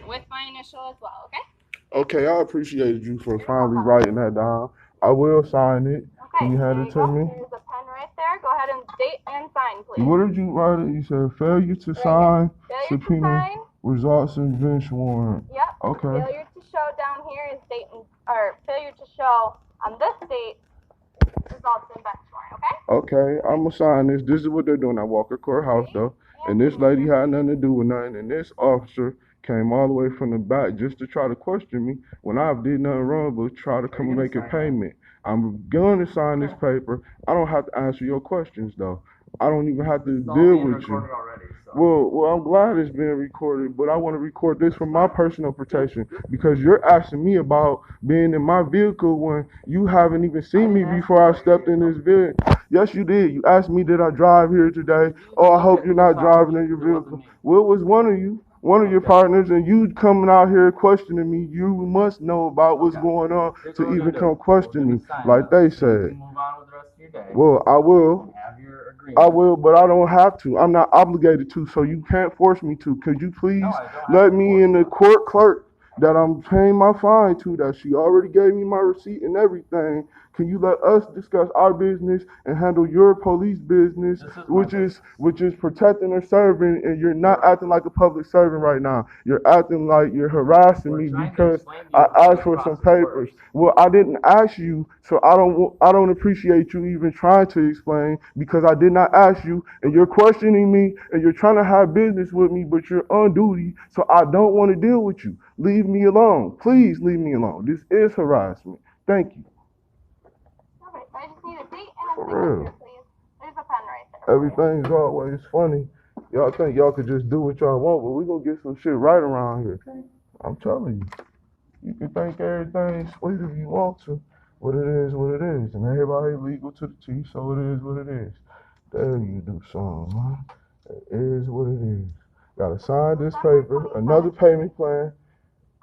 plan with my initial as well, okay? Okay, I appreciate you for finally writing that down. I will sign it. Okay, Can you hand there it you to go. me? Here's a pen right there. Go ahead and date and sign, please. What did you write? You said failure to sign, Failure to subpoena, sign. results in bench warrant. Yep. Okay. Failure to show down here is date and, or failure to show on this date results in bench warrant, okay? Okay, I'm gonna sign this. This is what they're doing at Walker Courthouse, though. And this lady had nothing to do with nothing. And this officer came all the way from the back just to try to question me when I did nothing wrong but try to come and make a payment. I'm going to sign this paper. I don't have to answer your questions, though. I don't even have to deal with you. Well, I'm glad it's being recorded, but I want to record this for my personal protection because you're asking me about being in my vehicle when you haven't even seen me before I stepped in this vehicle. Yes, you did. You asked me, did I drive here today? Oh, I hope you're not driving in your vehicle. Well, it was one of you, one of your partners, and you coming out here questioning me. You must know about what's going on to even come question me, like they said. Well, I will. I will, but I don't have to. I'm not obligated to, so you can't force me to. Could you please let me in the court clerk that I'm paying my fine to, that she already gave me my receipt and everything? Can you let us discuss our business and handle your police business, which is protecting or serving, and you're not acting like a public servant right now. You're acting like you're harassing me because I asked for some papers. Well, I didn't ask you, so I don't appreciate you even trying to explain because I did not ask you, and you're questioning me, and you're trying to have business with me, but you're on duty, so I don't want to deal with you. Leave me alone. Please leave me alone. This is harassment. Thank you. Okay, I just need a date and a For signature, real. please. There's a pen right there. Everything's always funny. Y'all think y'all could just do what y'all want, but we gonna get some shit right around here. I'm telling you. You can think everything's sweet if you want to. What it is, what it is. And everybody legal to the T, so it is what it is. There you do something, man. It is what it is. Gotta sign this paper, another payment plan,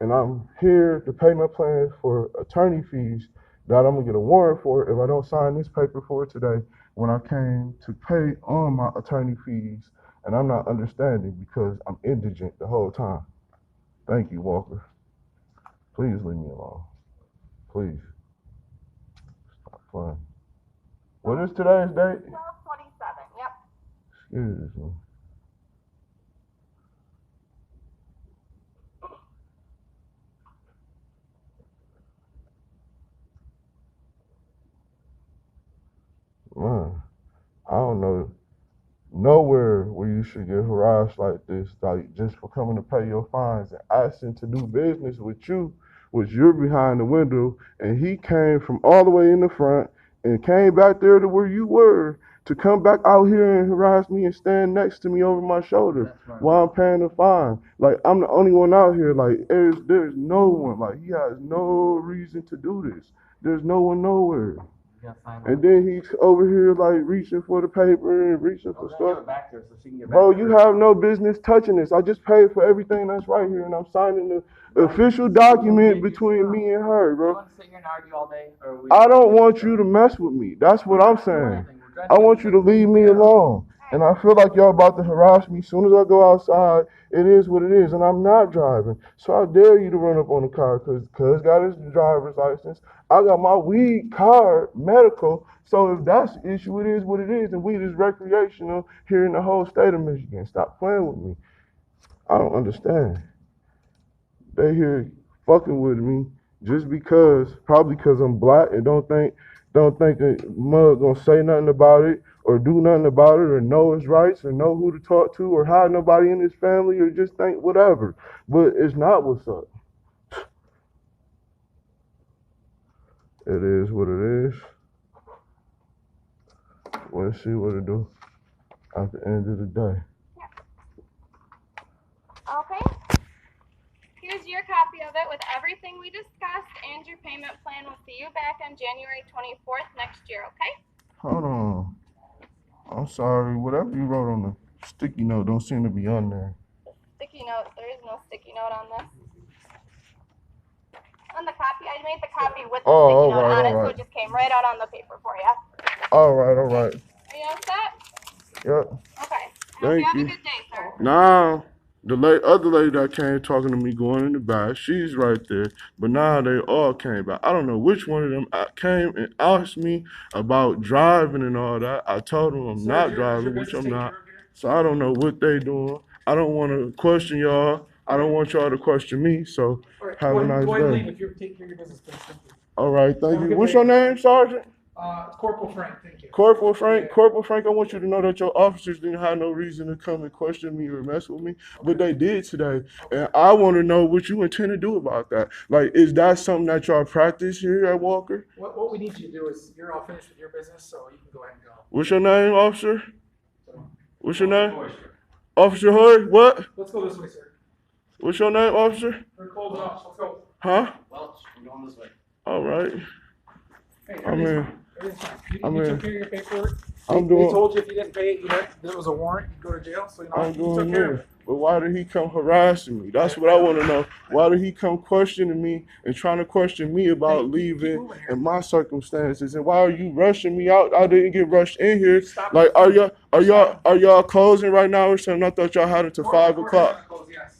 and I'm here to pay my plan for attorney fees that I'm gonna get a warrant for if I don't sign this paper for today when I came to pay on my attorney fees, and I'm not understanding because I'm indigent the whole time. Thank you, Walker. Please leave me alone. Please. Stop playing. What is today's date? 12/27, yep. Excuse me. Man, I don't know nowhere where you should get harassed like this, like just for coming to pay your fines and asking to do business with you, which you're behind the window, and he came from all the way in the front and came back there to where you were to come back out here and harass me and stand next to me over my shoulder while I'm paying the fine. Like I'm the only one out here. Like there's no one. Like he has no reason to do this. There's no one nowhere. And then he's over here like reaching for the paper and reaching for stuff. Bro, you have no business touching this. I just paid for everything that's right here, and I'm signing the official document between me and her, bro. I don't want you to mess with me. That's what I'm saying. I want you to leave me alone. And I feel like y'all about to harass me. As soon as I go outside, it is what it is, and I'm not driving. So I dare you to run up on the car because Cuz got his driver's license. I got my weed card, medical. So if that's the issue, it is what it is. And weed is recreational here in the whole state of Michigan. Stop playing with me. I don't understand. They here fucking with me just because, probably because I'm black and don't think that mug gonna say nothing about it or do nothing about it or know his rights or know who to talk to or hide nobody in his family or just think whatever. But it's not what's up. It is what it is. Let's see what it do at the end of the day. Okay. Here's your copy of it with everything we discussed and your payment plan. We'll see you back on January 24th next year, okay? Hold on. I'm sorry. Whatever you wrote on the sticky note don't seem to be on there. Sticky note. There is no sticky note on this. On the copy, I made the copy with the sticky note on it, so it just came right out on the paper for you. All right. Are you all set? Yep. Okay. Thank you. Have you. a good day, sir. No. Other lady that came talking to me going in the back, she's right there. But now they all came back. I don't know which one of them came and asked me about driving and all that. I told them I'm not driving, which I'm not. So I don't know what they doing. I don't want to question y'all. I don't want y'all to question me. So have a nice day. If you're taking care of your business, please. Thank you. All right, thank you. What's your name, Sergeant? Corporal Frank, thank you. Corporal Frank, Corporal Frank, I want you to know that your officers didn't have no reason to come and question me or mess with me, but they did today. And I want to know what you intend to do about that. Like, is that something that y'all practice here at Walker? What we need you to do is, you're all finished with your business, so you can go ahead and go. What's your name, officer? What's your name? Officer Hoy, what? Let's go this way, sir. What's your name, officer? We're closed off, let's go. Huh? Welch, we're going this way. All right. Hey, I mean, everything's fine. You took care of your paperwork. I'm They doing. told you if you didn't pay it, there was a warrant, you'd go to jail, so you I'm took doing care of this. it. But why did he come harassing me? That's what I want to know. Why did he come questioning me and trying to question me about leaving and my circumstances? And why are you rushing me out? I didn't get rushed in here. Like, are y'all closing right now or something? I thought y'all had it to 5 o'clock. Yes.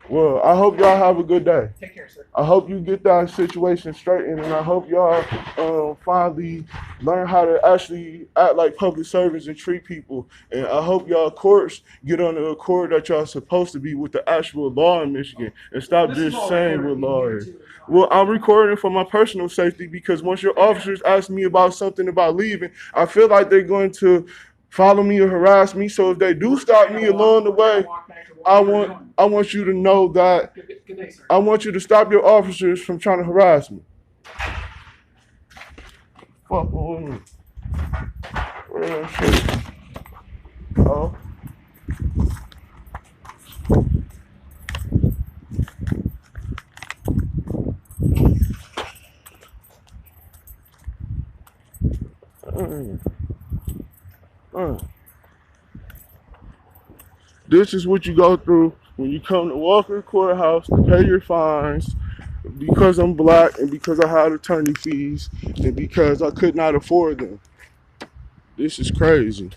Well, I hope y'all have a good day. Take care, sir. I hope you get that situation straightened, and I hope y'all finally learn how to actually act like public servants and treat people. And I hope y'all courts get on the accord that y'all supposed to be with the actual law in Michigan and stop just saying what law is. Well, I'm recording for my personal safety because once your officers ask me about something about leaving, I feel like they're going to follow me or harass me. So if they do stop me along the way, I want you to know that Good day, sir. I want you to stop your officers from trying to harass me. Fuck with me. Where that shit? Oh. This is what you go through when you come to Walker Courthouse to pay your fines because I'm black and because I had attorney fees and because I could not afford them. This is crazy.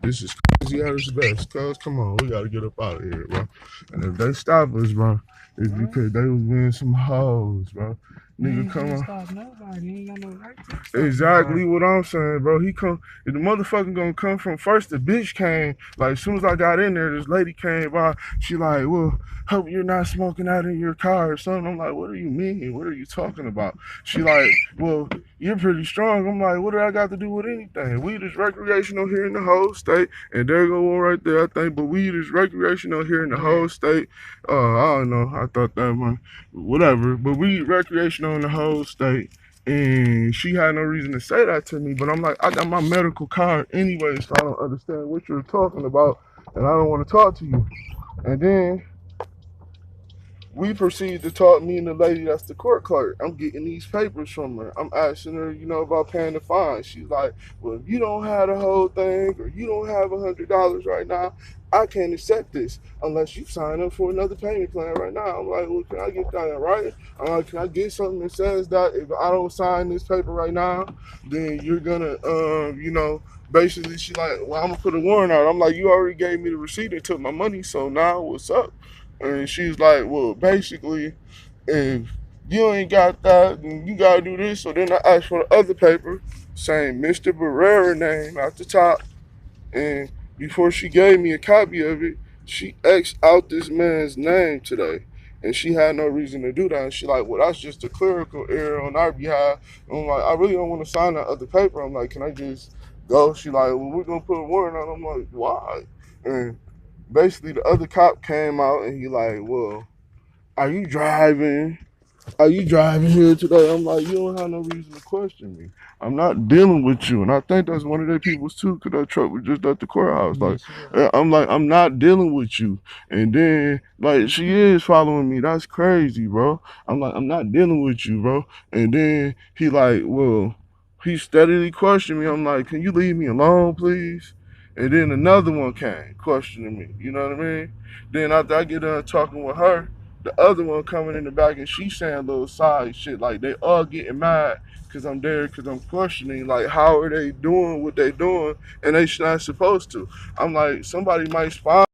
This is crazy at its best. Cuz, come on, we gotta get up out of here, bro. And if they stop us, bro, it's because they was being some hoes, bro. Nigga, come on. Stop nobody. Ain't got no right to. Exactly what I'm saying, bro. He come, if the motherfucker gonna come from first. The bitch came, like, as soon as I got in there, this lady came by. She like, well, hope you're not smoking out in your car or something. I'm like, what do you mean? What are you talking about? She like, well, you're pretty strong. I'm like, what do I got to do with anything? Weed is recreational here in the whole state, and there go one right there, I think. But weed is recreational here in the whole state. I don't know. I thought that one, whatever. But weed recreational in the whole state. And she had no reason to say that to me, but I'm like, I got my medical card anyway, so I don't understand what you're talking about, and I don't want to talk to you. And then we proceed to talk, me and the lady that's the court clerk. I'm getting these papers from her. I'm asking her, about paying the fine. She's like, well, if you don't have the whole thing or you don't have $100 right now, I can't accept this unless you sign up for another payment plan right now. I'm like, well, can I get that in writing? I'm like, can I get something that says that if I don't sign this paper right now, then you're gonna, basically she like, well, I'm gonna put a warrant out. I'm like, you already gave me the receipt and took my money, so now what's up? And she's like, well, basically, if you ain't got that, then you gotta do this. So then I asked for the other paper, saying Mr. Barrera name at the top. And before she gave me a copy of it, she X'd out this man's name today. And she had no reason to do that. And she like, well, that's just a clerical error on our behalf. And I'm like, I really don't want to sign that other paper. I'm like, can I just go? She like, well, we're gonna put a warrant on. I'm like, why? And basically the other cop came out and he like, well, are you driving? Are you driving here today? I'm like, you don't have no reason to question me. I'm not dealing with you. And I think that's one of their people's too, because that truck was just at the courthouse. Like, I'm like, I'm not dealing with you. And then, like, she is following me. That's crazy, bro. I'm like, I'm not dealing with you, bro. And then he like, well, he steadily questioned me. I'm like, can you leave me alone, please? And then another one came questioning me. You know what I mean? Then after I get done talking with her, The other one coming in the back and she saying little side shit. Like they all getting mad because I'm there, because I'm questioning, like, how are they doing what they doing and they not supposed to. I'm like, somebody might spy